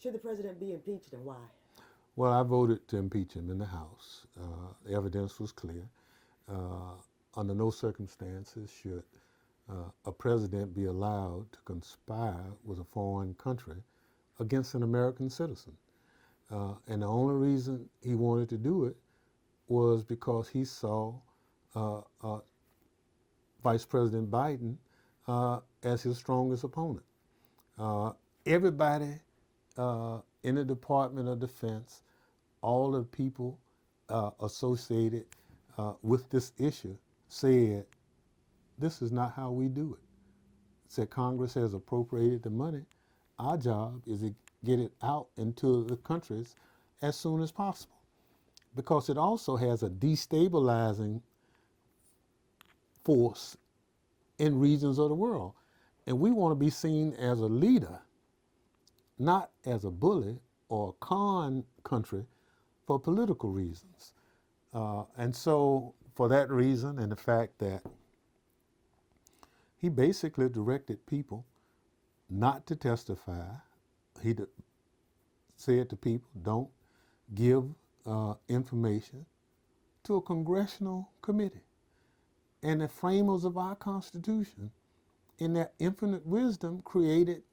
Should the president be impeached and why? Well, I voted to impeach him in the House. The evidence was clear. Under no circumstances should a president be allowed to conspire with a foreign country against an American citizen. And the only reason he wanted to do it was because he saw Vice President Biden as his strongest opponent. Everybody in the Department of Defense, all the people associated with this issue said, this is not how we do it. Said Congress has appropriated the money. Our job is to get it out into the countries as soon as possible, because it also has a destabilizing force in regions of the world. And we want to be seen as a leader, not as a bully or a con country for political reasons. And so for that reason and the fact that he basically directed people not to testify, he said to people, don't give information to a congressional committee. And the framers of our Constitution, in their infinite wisdom, created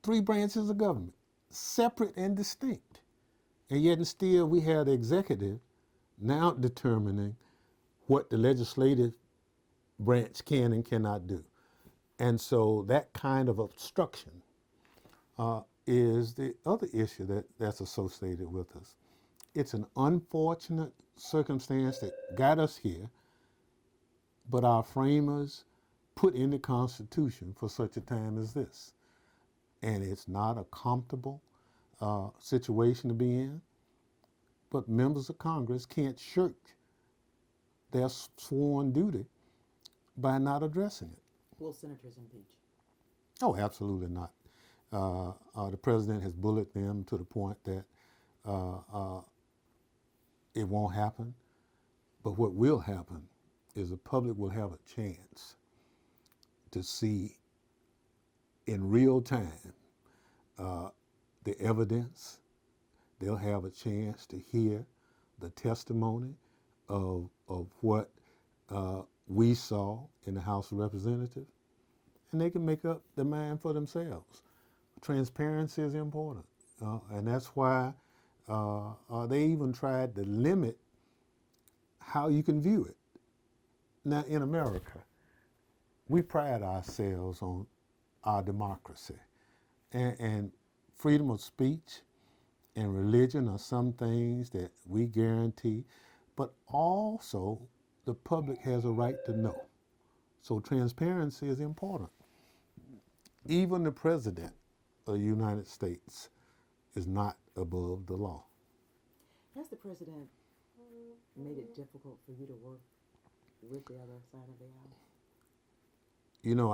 three branches of government, separate and distinct. And yet and still we have the executive now determining what the legislative branch can and cannot do. And so that kind of obstruction is the other issue that's associated with us. It's an unfortunate circumstance that got us here, but our framers put in the Constitution for such a time as this. And it's not a comfortable situation to be in, but members of Congress can't shirk their sworn duty by not addressing it. Will senators impeach? Oh, absolutely not. The president has bullied them to the point that it won't happen. But what will happen is the public will have a chance to see in real time the evidence. They'll have a chance to hear the testimony of what we saw in the House of Representatives, and they can make up their mind for themselves. Transparency is important, and that's why they even tried to limit how you can view it. Now, in America, we pride ourselves on our democracy, and freedom of speech and religion are some things that we guarantee, but also the public has a right to know. So transparency is important. Even the president of the United States is not above the law. Has the president made it difficult for you to work with the other side of the aisle? You know,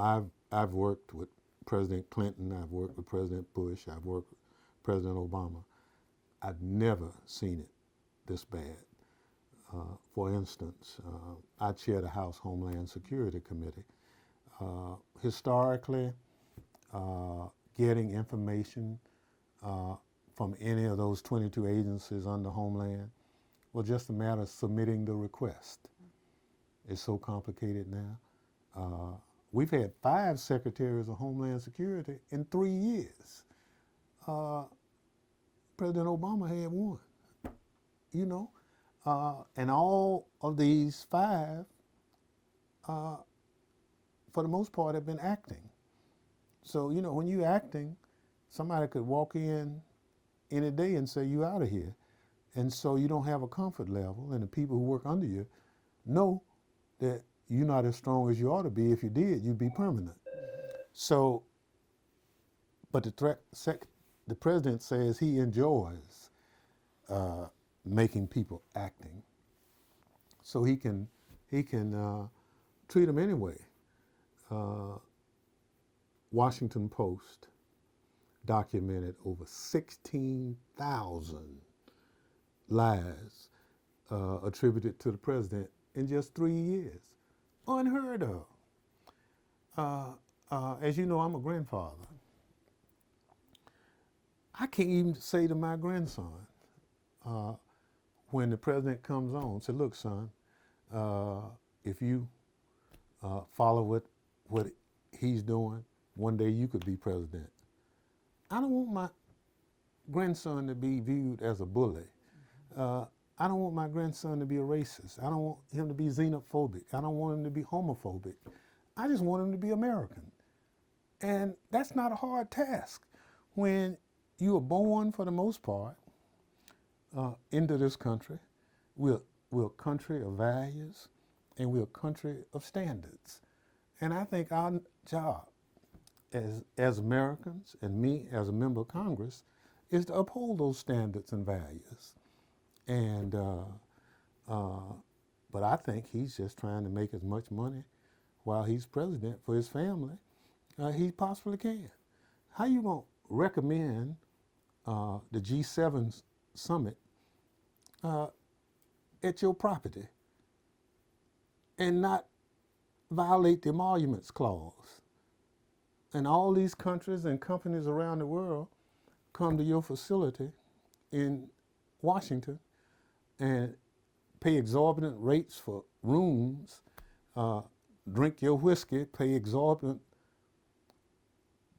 I've worked with President Clinton, I've worked with President Bush, I've worked with President Obama. I've never seen it this bad. For instance, I chair the House Homeland Security Committee. Historically, getting information from any of those 22 agencies under Homeland was just a matter of submitting the request. It's so complicated now. We've had 5 secretaries of Homeland Security in 3 years. President Obama had 1, you know. And all of these 5, for the most part, have been acting. So, you know, when you're acting, somebody could walk in any day and say, you out of here. And so you don't have a comfort level, and the people who work under you know that you're not as strong as you ought to be. If you did, you'd be permanent. So, but the president says he enjoys making people acting, so he can treat them anyway. Washington Post documented over 16,000 lies attributed to the president in just 3 years. Unheard of. As you know, I'm a grandfather. I can't even say to my grandson, when the president comes on, say, look, son, if you follow what he's doing, one day you could be president. I don't want my grandson to be viewed as a bully. I don't want my grandson to be a racist. I don't want him to be xenophobic. I don't want him to be homophobic. I just want him to be American. And that's not a hard task when you are born, for the most part, into this country. We're a country of values, and we're a country of standards. And I think our job as Americans, and me as a member of Congress, is to uphold those standards and values. And but I think he's just trying to make as much money while he's president for his family he possibly can. How you gonna recommend the G7 summit at your property and not violate the Emoluments Clause? And all these countries and companies around the world come to your facility in Washington and pay exorbitant rates for rooms, drink your whiskey, pay exorbitant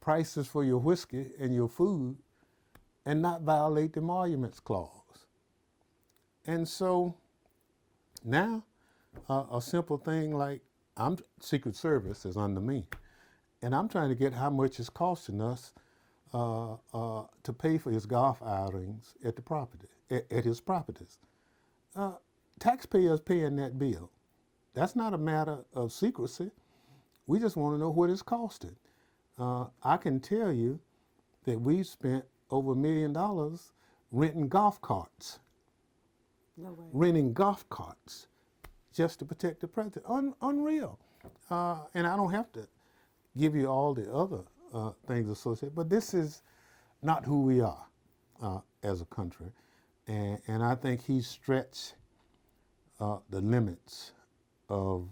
prices for your whiskey and your food, and not violate the Emoluments Clause. And so now a simple thing like Secret Service is under me, and I'm trying to get how much it's costing us to pay for his golf outings at the property, at his properties. Taxpayers paying that bill. That's not a matter of secrecy. We just want to know what it's costing. I can tell you that we've spent over $1 million renting golf carts. No way. Renting golf carts just to protect the president. Unreal. And I don't have to give you all the other things associated, but this is not who we are as a country. And I think he's stretched the limits of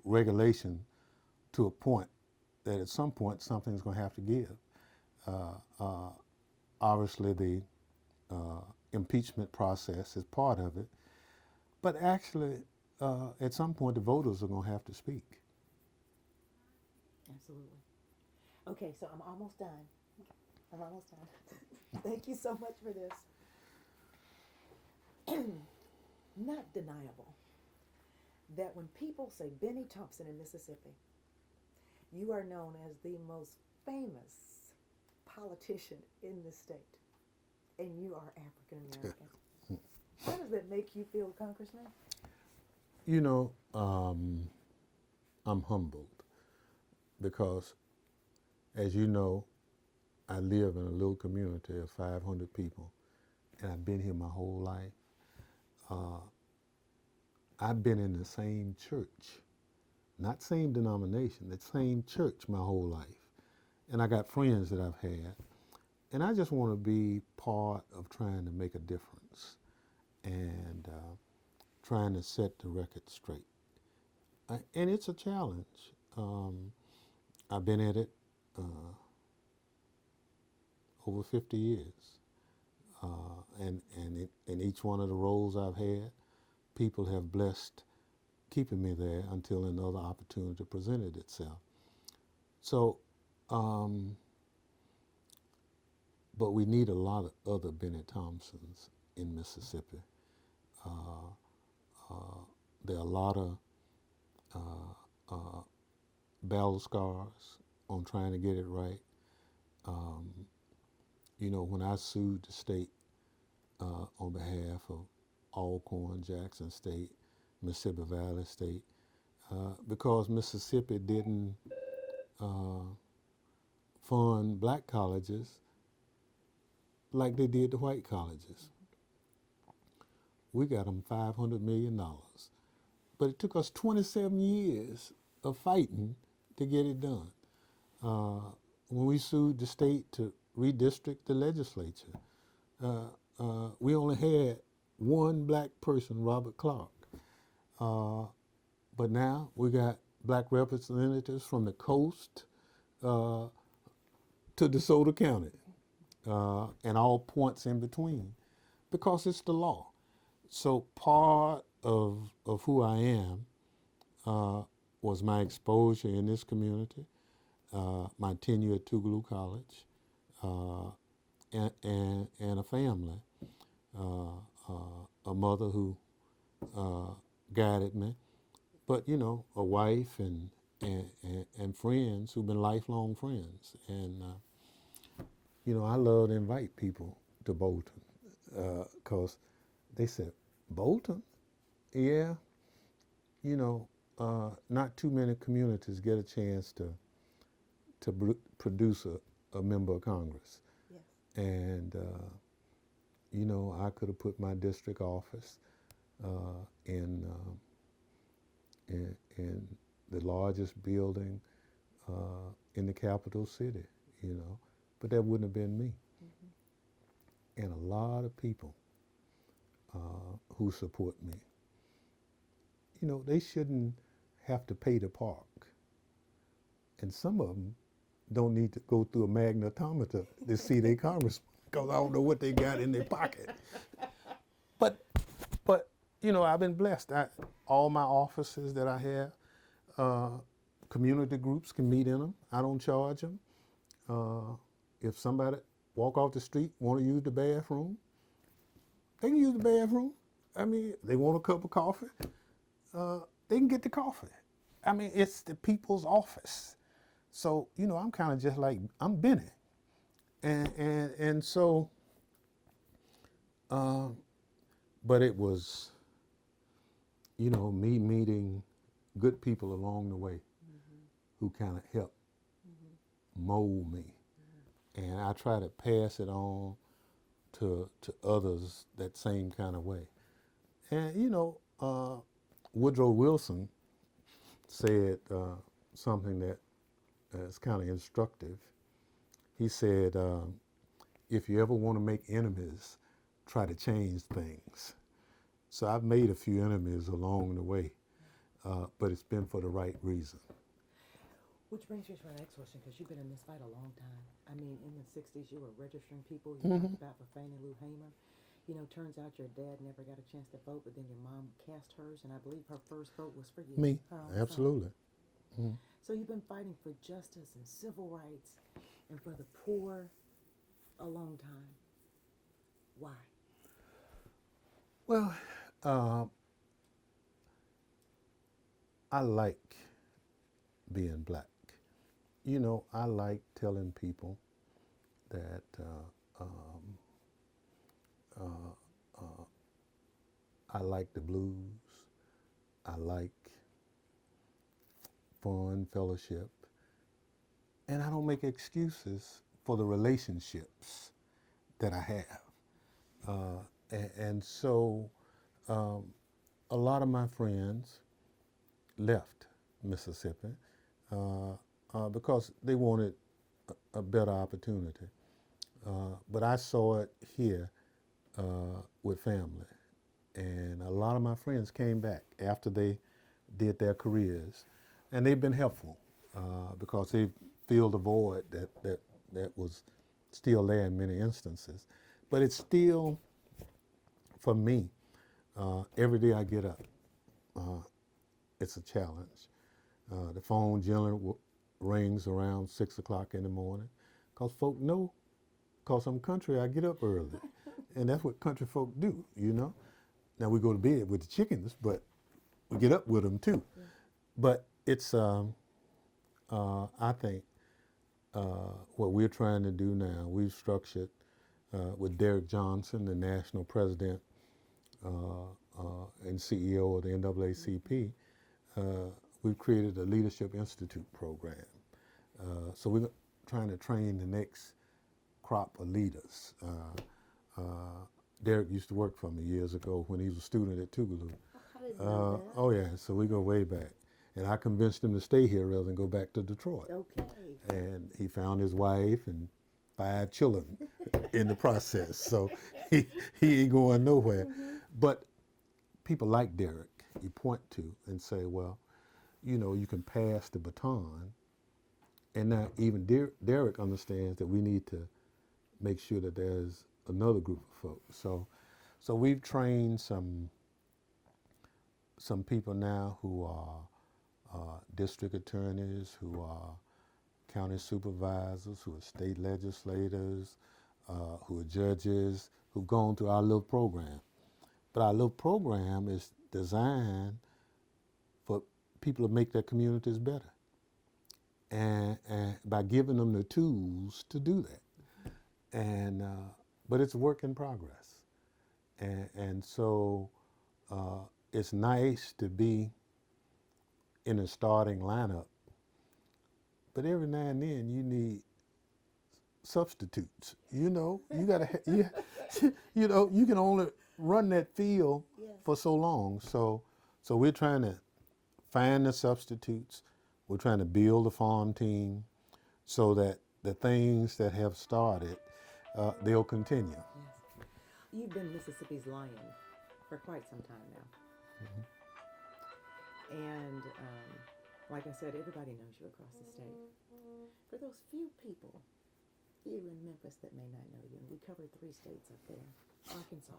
regulation to a point that at some point something's going to have to give. Obviously, the impeachment process is part of it, but actually, at some point, the voters are going to have to speak. Absolutely. Okay, so I'm almost done. I'm almost done. Thank you so much for this. Not deniable that when people say Bennie Thompson in Mississippi, you are known as the most famous politician in the state, and you are African American. How does that make you feel, Congressman? You know, I'm humbled because, as you know, I live in a little community of 500 people, and I've been here my whole life. I've been in the same church, not same denomination, the same church my whole life. And I got friends that I've had. And I just want to be part of trying to make a difference and trying to set the record straight. And it's a challenge. I've been at it over 50 years. And in each one of the roles I've had, people have blessed keeping me there until another opportunity presented itself. So, but we need a lot of other Bennie Thompsons in Mississippi. There are a lot of battle scars on trying to get it right. You know, when I sued the state on behalf of Alcorn, Jackson State, Mississippi Valley State, because Mississippi didn't fund black colleges like they did the white colleges. We got them $500 million. But it took us 27 years of fighting to get it done. When we sued the state to redistrict the legislature, we only had one black person, Robert Clark. But now we got black representatives from the coast to DeSoto County. and all points in between, because it's the law. So part of who I am was my exposure in this community, my tenure at Tougaloo College, and a family, a mother who guided me, but you know, a wife and friends who've been lifelong friends. And you know, I love to invite people to Bolton because they said, Bolton? Yeah, you know, not too many communities get a chance to produce a member of Congress. Yes. And, you know, I could have put my district office in the largest building in the capital city, you know, but that wouldn't have been me. Mm-hmm. And a lot of people who support me, you know, they shouldn't have to pay to park. And some of them don't need to go through a magnetometer to see their congressman, because I don't know what they got in their pocket. But you know, I've been blessed. All my offices that I have, community groups can meet in them. I don't charge them. If somebody walk off the street, want to use the bathroom, they can use the bathroom. I mean, they want a cup of coffee, they can get the coffee. I mean, it's the people's office. So, you know, I'm kind of just like, I'm Benny. And so, but it was, you know, me meeting good people along the way, mm-hmm. who kind of helped, mm-hmm. mold me. Mm-hmm. And I try to pass it on to others that same kind of way. And, you know, Woodrow Wilson said something that is kind of instructive. He said, if you ever want to make enemies, try to change things. So I've made a few enemies along the way, but it's been for the right reason. Which brings me to my next question, because you've been in this fight a long time. I mean, in the 60s, you were registering people. You Mm-hmm. talked about for Fannie Lou Hamer. You know, turns out your dad never got a chance to vote, but then your mom cast hers, and I believe her first vote was for you. Me, absolutely. Mm-hmm. So you've been fighting for justice and civil rights and for the poor a long time. Why? Well, I like being black. You know, I like telling people that I like the blues. I like fun, fellowship. And I don't make excuses for the relationships that I have. And so a lot of my friends left Mississippi because they wanted a better opportunity. But I saw it here with family. And a lot of my friends came back after they did their careers. And they've been helpful because they filled a void that was still there in many instances. But it's still, for me, every day I get up, it's a challenge. The phone generally rings around 6 o'clock in the morning because folk know, because I'm country, I get up early. And that's what country folk do, you know. Now we go to bed with the chickens, but we get up with them too. Yeah. But it's, I think, what we're trying to do now, we've structured with Derek Johnson, the national president and CEO of the NAACP, we've created a Leadership Institute program. So we're trying to train the next crop of leaders. Derek used to work for me years ago when he was a student at Tougaloo. Oh yeah, so we go way back. And I convinced him to stay here rather than go back to Detroit. Okay. And he found his wife and 5 children in the process. So he ain't going nowhere. Mm-hmm. But people like Derek, you point to and say, well, you know, you can pass the baton. And now even Derek understands that we need to make sure that there's another group of folks. So we've trained some people now who are district attorneys, who are county supervisors, who are state legislators, who are judges, who've gone through our little program. But our little program is designed for people to make their communities better, and by giving them the tools to do that. And but it's a work in progress, and so it's nice to be in a starting lineup. But every now and then you need substitutes. You know, you gotta, you know, you can only run that field for so long. So we're trying to find the substitutes. We're trying to build a farm team so that the things that have started, they'll continue. Yes. You've been Mississippi's lion for quite some time now. And like I said, everybody knows you across the state. For those few people here in Memphis that may not know you, and we covered 3 states up there, Arkansas.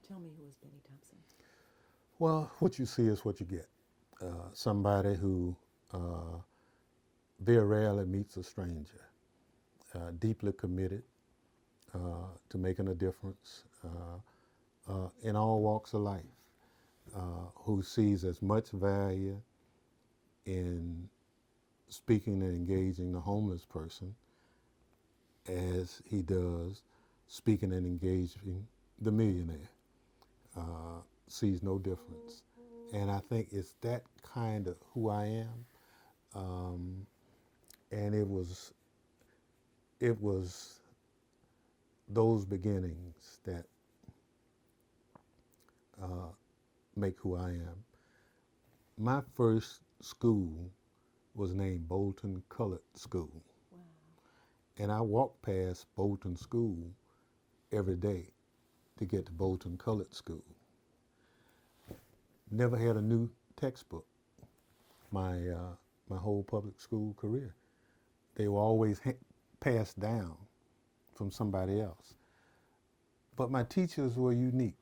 Tell me, who is Bennie Thompson? Well, what you see is what you get. Somebody who very rarely meets a stranger, deeply committed to making a difference in all walks of life, who sees as much value in speaking and engaging the homeless person as he does speaking and engaging the millionaire. Sees no difference. And I think it's that kind of who I am. And it was those beginnings that make who I am. My first school was named Bolton Colored School. Wow. And I walked past Bolton School every day to get to Bolton Colored School. Never had a new textbook my whole public school career. They were always passed down from somebody else. But my teachers were unique.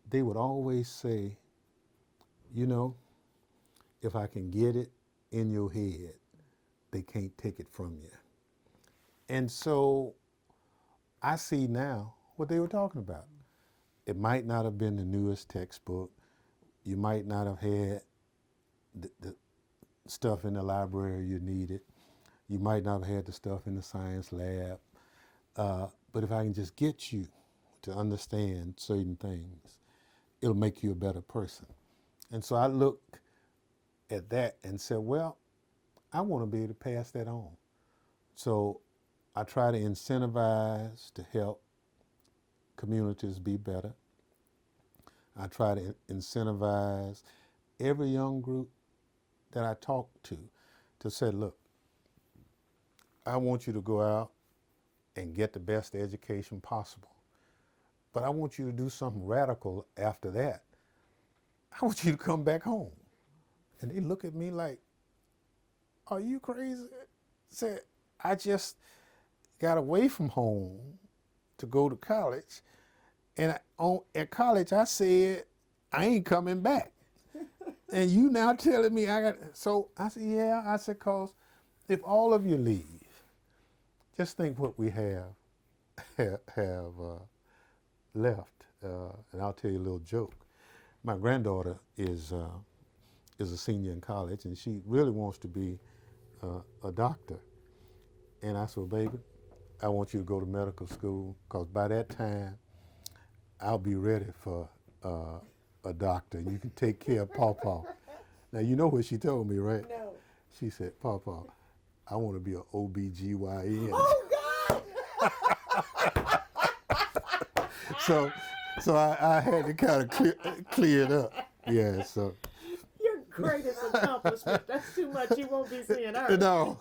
They would always say, you know, if I can get it in your head, they can't take it from you. And so I see now what they were talking about. It might not have been the newest textbook. You might not have had the stuff in the library you needed. You might not have had the stuff in the science lab. But if I can just get you to understand certain things, it'll make you a better person. And so I looked at that and said, well, I want to be able to pass that on. So I try to incentivize to help communities be better. I try to incentivize every young group that I talk to say, look, I want you to go out and get the best education possible. But I want you to do something radical after that. I want you to come back home. And they look at me like, are you crazy? Said, I just got away from home to go to college. And at college, I said, I ain't coming back. And you now telling me I got, so I said, yeah. I said, cause if all of you leave, just think what we have left. And I'll tell you a little joke. My granddaughter is a senior in college, and she really wants to be a doctor. And I said, well, baby, I want you to go to medical school, because by that time, I'll be ready for a doctor. You can take care of Pawpaw. Now, you know what she told me, right? No. She said, Pawpaw, I want to be an OBGYN. Oh, God! So I had to kind of clear it up. Yeah, so. Your greatest accomplishment. That's too much. You won't be seeing her. No.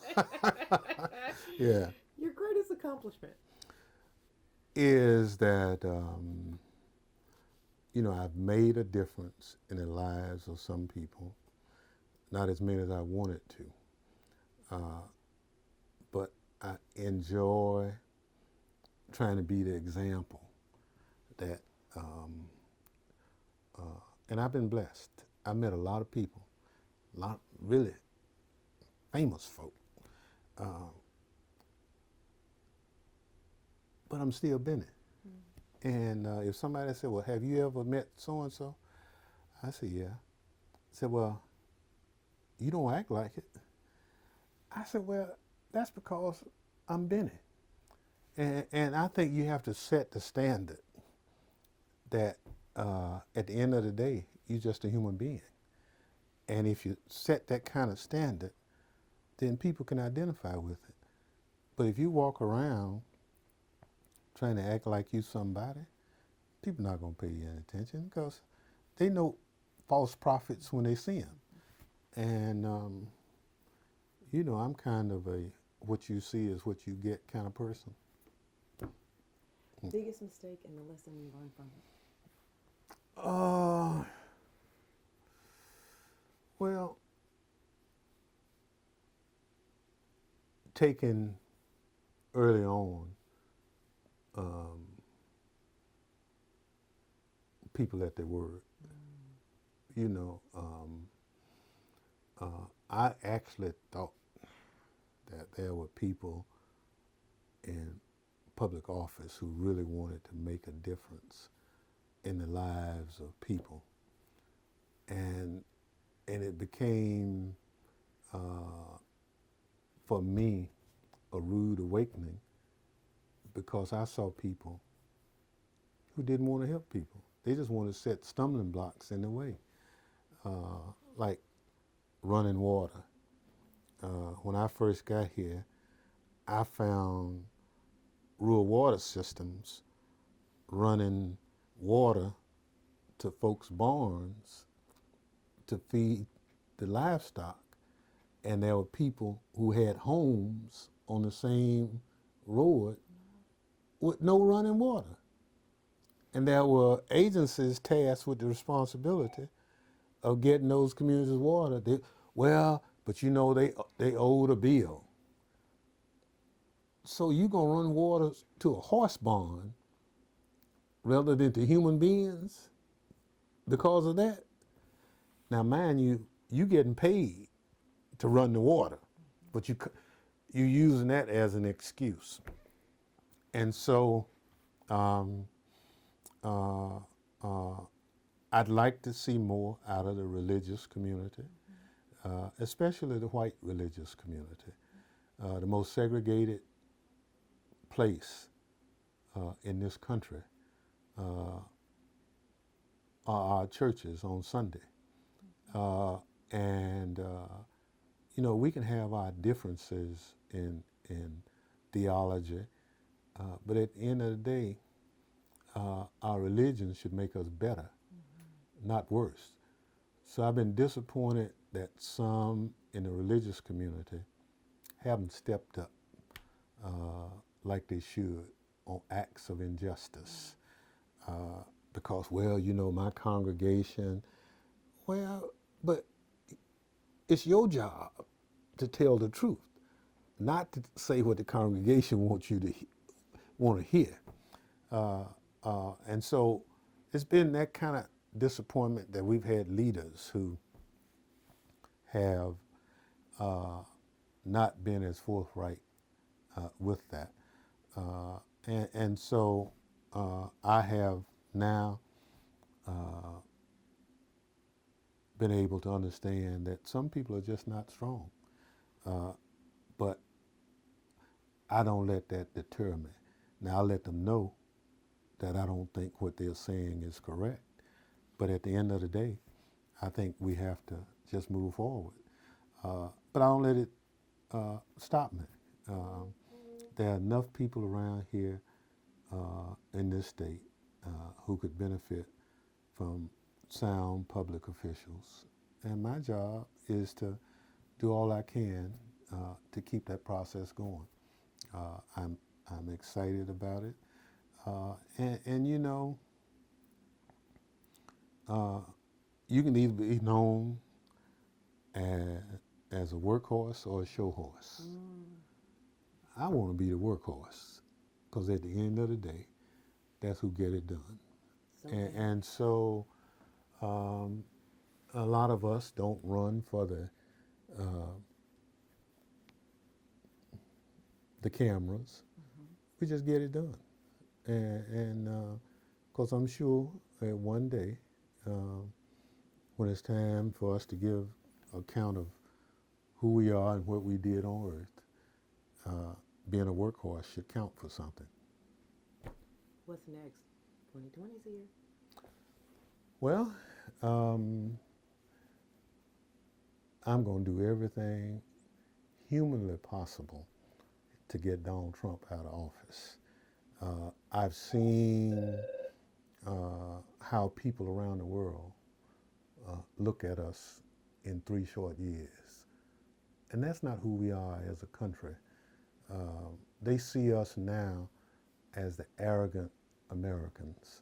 Yeah. Your greatest accomplishment is that, I've made a difference in the lives of some people, not as many as I wanted to. But I enjoy trying to be the example that, and I've been blessed. I met a lot of people, a lot really famous folk, but I'm still Benny. And if somebody said, well, have you ever met so-and-so? I said, yeah. I said, well, you don't act like it. I said, well, that's because I'm Benny. And I think you have to set the standard that at the end of the day, you're just a human being. And if you set that kind of standard, then people can identify with it. But if you walk around trying to act like you somebody, people not going to pay you any attention because they know false prophets when they see them. And, you know, I'm kind of a what you see is what you get kind of person. Biggest mistake and the lesson you learned from it? Well, taking early on people at their word. You know, I actually thought that there were people in public office who really wanted to make a difference in the lives of people. And it became, for me, a rude awakening because I saw people who didn't want to help people. They just want to set stumbling blocks in the way, like running water. When I first got here, I found rural water systems running water to folks' barns to feed the livestock. And there were people who had homes on the same road with no running water. And there were agencies tasked with the responsibility of getting those communities water. But you know, they owed a bill. So you gonna run water to a horse barn rather than to human beings because of that? Now, mind you, you getting paid to run the water, but you're using that as an excuse. And so I'd like to see more out of the religious community, especially the white religious community. The most segregated place in this country are our churches on Sunday. You know, we can have our differences in theology, but at the end of the day, our religion should make us better, not worse. So I've been disappointed that some in the religious community haven't stepped up like they should on acts of injustice. Because, well, you know, my congregation, well, but it's your job to tell the truth, not to say what the congregation wants you to want to hear. And so it's been that kind of disappointment that we've had leaders who have not been as forthright with that. And so I have now been able to understand that some people are just not strong. But I don't let that deter me. Now I let them know that I don't think what they're saying is correct. But at the end of the day, I think we have to just move forward. But I don't let it stop me. There are enough people around here in this state who could benefit from sound public officials. And my job is to do all I can to keep that process going. I'm excited about it. And you know, you can either be known as a workhorse or a show horse. I want to be the workhorse, because at the end of the day, that's who get it done. So And so a lot of us don't run for the cameras. We just get it done. And because I'm sure that one day, when it's time for us to give account of who we are and what we did on earth, being a workhorse should count for something. what's next? 2020's here. Well, I'm going to do everything humanly possible to get Donald Trump out of office. I've seen how people around the world look at us in 3 short years. And that's not who we are as a country. They see us now as the arrogant Americans.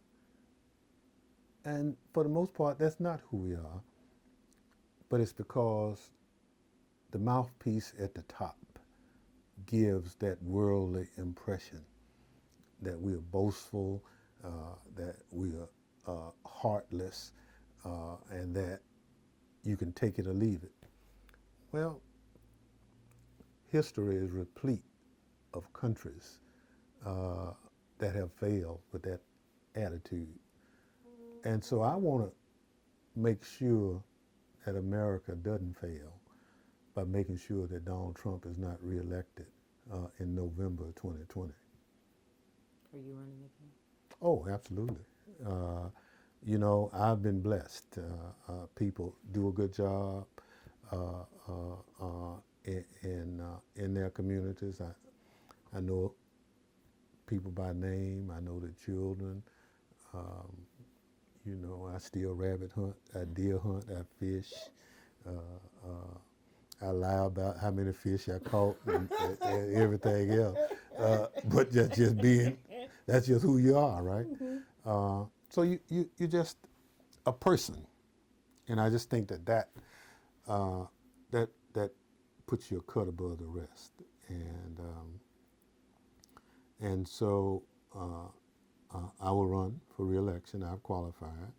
And for the most part, that's not who we are. But it's because the mouthpiece at the top gives that worldly impression that we are boastful, that we are heartless, and that you can take it or leave it. Well, history is replete of countries that have failed with that attitude. And so I want to make sure that America doesn't fail by making sure that Donald Trump is not reelected in November of 2020. Are you running again? Oh, absolutely. You know, I've been blessed. People do a good job in their communities. I know people by name. I know the children. You know, I still rabbit hunt, I deer hunt, I fish. I lie about how many fish I caught and everything else. But that's just who you are, right? So you're just a person. And I just think that puts you a cut above the rest. And so I will run for re-election. I've qualified.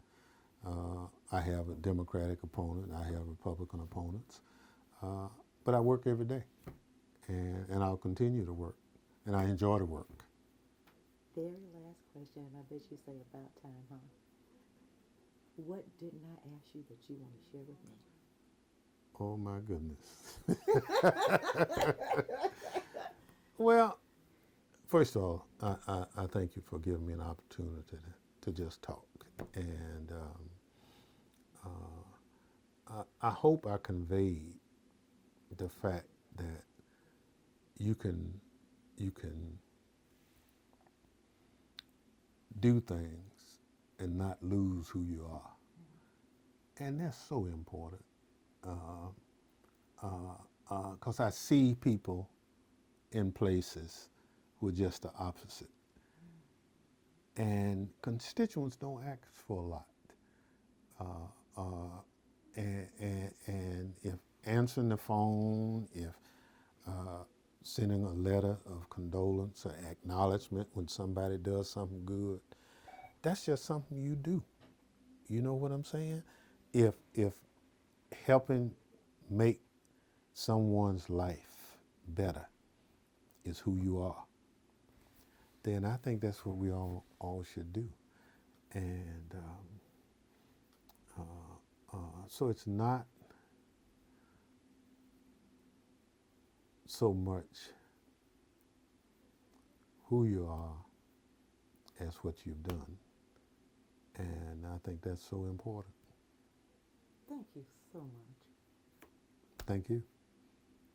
I have a Democratic opponent. I have Republican opponents. But I work every day, and I'll continue to work, and I enjoy the work. Very last question, and I bet you say about time, huh? What didn't I ask you that you want to share with me? Oh my goodness. Well, first of all, I thank you for giving me an opportunity to just talk, and I hope I conveyed the fact that you can do things and not lose who you are, and that's so important. Because I see people in places who are just the opposite, and constituents don't ask for a lot. And if answering the phone, if sending a letter of condolence or acknowledgement when somebody does something good, that's just something you do. You know what I'm saying? If helping make someone's life better is who you are, then I think that's what we all should do. And so it's not so much who you are as what you've done. And I think that's so important. Thank you so much. Thank you.